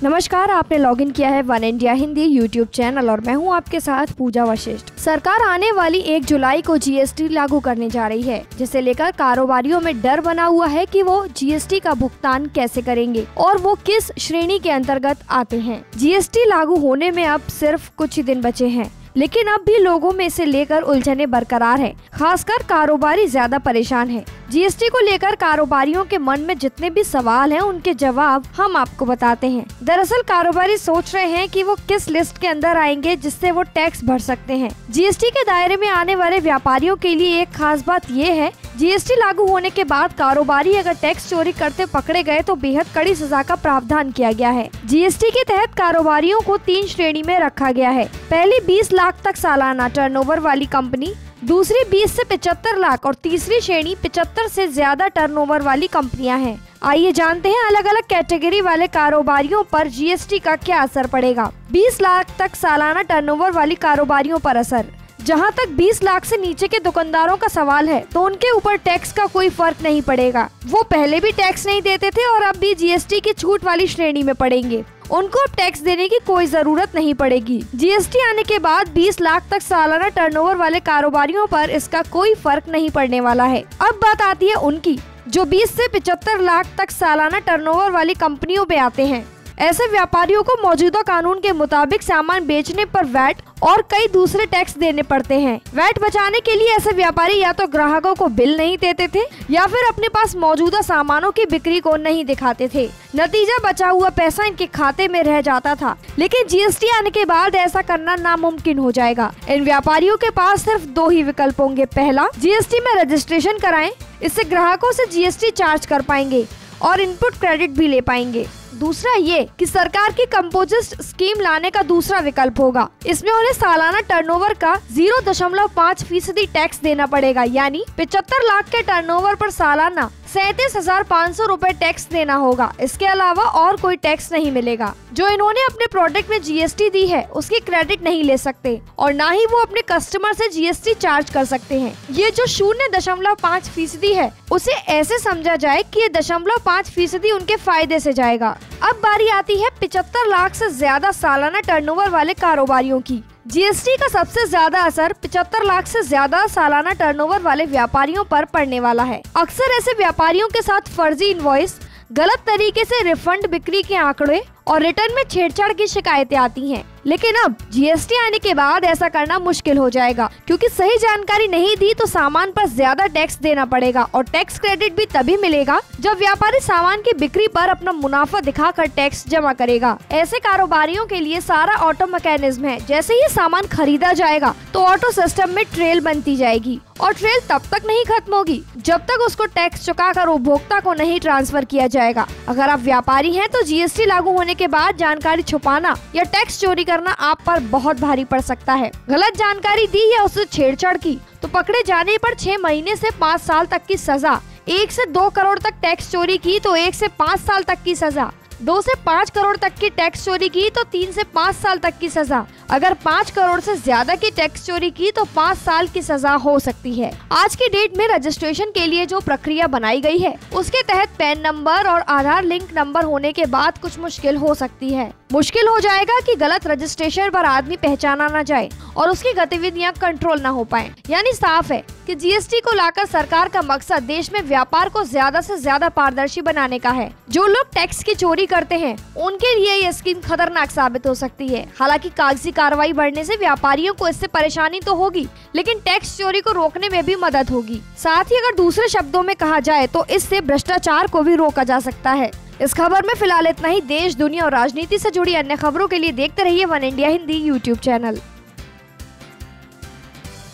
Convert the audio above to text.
नमस्कार, आपने लॉगिन किया है one India Hindi YouTube channel और मैं हूं आपके साथ पूजा वशिष्ठ। सरकार आने वाली 1 जुलाई को जीएसटी लागू करने जा रही है, जिसे लेकर कारोबारियों में डर बना हुआ है कि वो जीएसटी का भुगतान कैसे करेंगे और वो किस श्रेणी के अंतर्गत आते हैं। जीएसटी लागू होने में अब सिर्फ कुछ ही दिन बचे हैं, लेकिन अब भी लोगों में इसे लेकर उलझने बरकरार है। खासकर कारोबारी ज्यादा परेशान है। जीएसटी को लेकर कारोबारियों के मन में जितने भी सवाल हैं, उनके जवाब हम आपको बताते हैं। दरअसल कारोबारी सोच रहे हैं कि वो किस लिस्ट के अंदर आएंगे जिससे वो टैक्स भर सकते हैं। जीएसटी के दायरे में आने वाले व्यापारियों के लिए एक खास बात ये है, जीएसटी लागू होने के बाद कारोबारी अगर टैक्स चोरी करते पकड़े गए तो बेहद कड़ी सजा का प्रावधान किया गया है। जीएसटी के तहत कारोबारियों को 3 श्रेणी में रखा गया है। पहली 20 लाख तक सालाना टर्नओवर वाली कंपनी, दूसरी 20 से 75 लाख और तीसरी श्रेणी 75 से ज्यादा टर्नओवर वाली कंपनियां हैं। आइए जानते हैं अलग अलग कैटेगरी वाले कारोबारियों पर जीएसटी का क्या असर पड़ेगा। 20 लाख तक सालाना टर्नओवर वाली कारोबारियों पर असर। जहां तक 20 लाख से नीचे के दुकानदारों का सवाल है तो उनके ऊपर टैक्स का कोई फर्क नहीं पड़ेगा। वो पहले भी टैक्स नहीं देते थे और अब भी जीएसटी की छूट वाली श्रेणी में पड़ेंगे। उनको अब टैक्स देने की कोई जरूरत नहीं पड़ेगी। जीएसटी आने के बाद 20 लाख तक सालाना टर्नओवर वाले कारोबारियों पर इसका कोई फर्क नहीं पड़ने वाला है। अब बात आती है उनकी जो 20 से 75 लाख तक सालाना टर्नओवर वाली कंपनियों पे आते हैं। ऐसे व्यापारियों को मौजूदा कानून के मुताबिक सामान बेचने पर वैट और कई दूसरे टैक्स देने पड़ते हैं। वैट बचाने के लिए ऐसे व्यापारी या तो ग्राहकों को बिल नहीं देते थे या फिर अपने पास मौजूदा सामानों की बिक्री को नहीं दिखाते थे। नतीजा बचा हुआ पैसा इनके खाते में रह जाता था। लेकिन जीएसटी आने के बाद ऐसा करना नामुमकिन हो जाएगा। इन व्यापारियों के पास सिर्फ 2 ही विकल्प होंगे। पहला, जीएसटी में रजिस्ट्रेशन कराएं, इससे ग्राहकों से जीएसटी चार्ज कर पाएंगे और इनपुट क्रेडिट भी ले पाएंगे। दूसरा ये कि सरकार की कंपोजिट स्कीम लाने का दूसरा विकल्प होगा। इसमें उन्हें सालाना टर्नओवर का 0.5% टैक्स देना पड़ेगा, यानी 75 लाख के टर्नओवर पर सालाना 37,500 रूपए टैक्स देना होगा। इसके अलावा और कोई टैक्स नहीं मिलेगा। जो इन्होंने अपने प्रोडक्ट में जीएसटी दी है उसकी क्रेडिट नहीं ले सकते और न ही वो अपने कस्टमर से जीएसटी चार्ज कर सकते हैं। ये जो 0.5% है उसे ऐसे समझा जाए कि ये 0.5% उनके फायदे से जाएगा। अब बारी आती है 75 लाख से ज्यादा सालाना टर्नओवर वाले कारोबारियों की। जीएसटी का सबसे ज्यादा असर 75 लाख से ज्यादा सालाना टर्नओवर वाले व्यापारियों पर पड़ने वाला है। अक्सर ऐसे व्यापारियों के साथ फर्जी इनवॉइस, गलत तरीके से रिफंड, बिक्री के आंकड़े और रिटर्न में छेड़छाड़ की शिकायतें आती हैं। लेकिन अब जीएसटी आने के बाद ऐसा करना मुश्किल हो जाएगा, क्योंकि सही जानकारी नहीं दी तो सामान पर ज्यादा टैक्स देना पड़ेगा और टैक्स क्रेडिट भी तभी मिलेगा जब व्यापारी सामान की बिक्री पर अपना मुनाफा दिखाकर टैक्स जमा करेगा। ऐसे कारोबारियों के लिए सारा ऑटो मैकेनिज्म है। जैसे ही सामान खरीदा जाएगा तो ऑटो सिस्टम में ट्रेल बनती जाएगी और ट्रेल तब तक नहीं खत्म होगी जब तक उसको टैक्स चुकाकर उपभोक्ता को नहीं ट्रांसफर किया जाएगा। अगर आप व्यापारी हैं तो जीएसटी लागू होने के बाद जानकारी छुपाना या टैक्स चोरी करना आप पर बहुत भारी पड़ सकता है। गलत जानकारी दी या उससे छेड़छाड़ की तो पकड़े जाने पर 6 महीने से 5 साल तक की सजा, 1 से 2 करोड़ तक टैक्स चोरी की तो 1 से 5 साल तक की सजा, 2 से 5 करोड़ तक की टैक्स चोरी की तो 3 से 5 साल तक की सजा, अगर 5 करोड़ से ज्यादा की टैक्स चोरी की तो 5 साल की सजा हो सकती है। आज की डेट में रजिस्ट्रेशन के लिए जो प्रक्रिया बनाई गई है उसके तहत पैन नंबर और आधार लिंक नंबर होने के बाद कुछ मुश्किल हो सकती है। मुश्किल हो जाएगा कि गलत रजिस्ट्रेशन पर आदमी पहचाना न जाए और उसकी गतिविधियां कंट्रोल न हो पाए। यानी साफ है कि जीएसटी को लाकर सरकार का मकसद देश में व्यापार को ज्यादा से ज्यादा पारदर्शी बनाने का है। जो लोग टैक्स की चोरी करते हैं उनके लिए ये स्कीम खतरनाक साबित हो सकती है। हालांकि कागजी कार्रवाई बढ़ने से व्यापारियों को इससे परेशानी तो होगी, लेकिन टैक्स चोरी को रोकने में भी मदद होगी। साथ ही अगर दूसरे शब्दों में कहा जाए तो इससे भ्रष्टाचार को भी रोका जा सकता है। इस खबर में फिलहाल इतना ही। देश, दुनिया और राजनीति से जुड़ी अन्य खबरों के लिए देखते रहिए one India Hindi YouTube channel.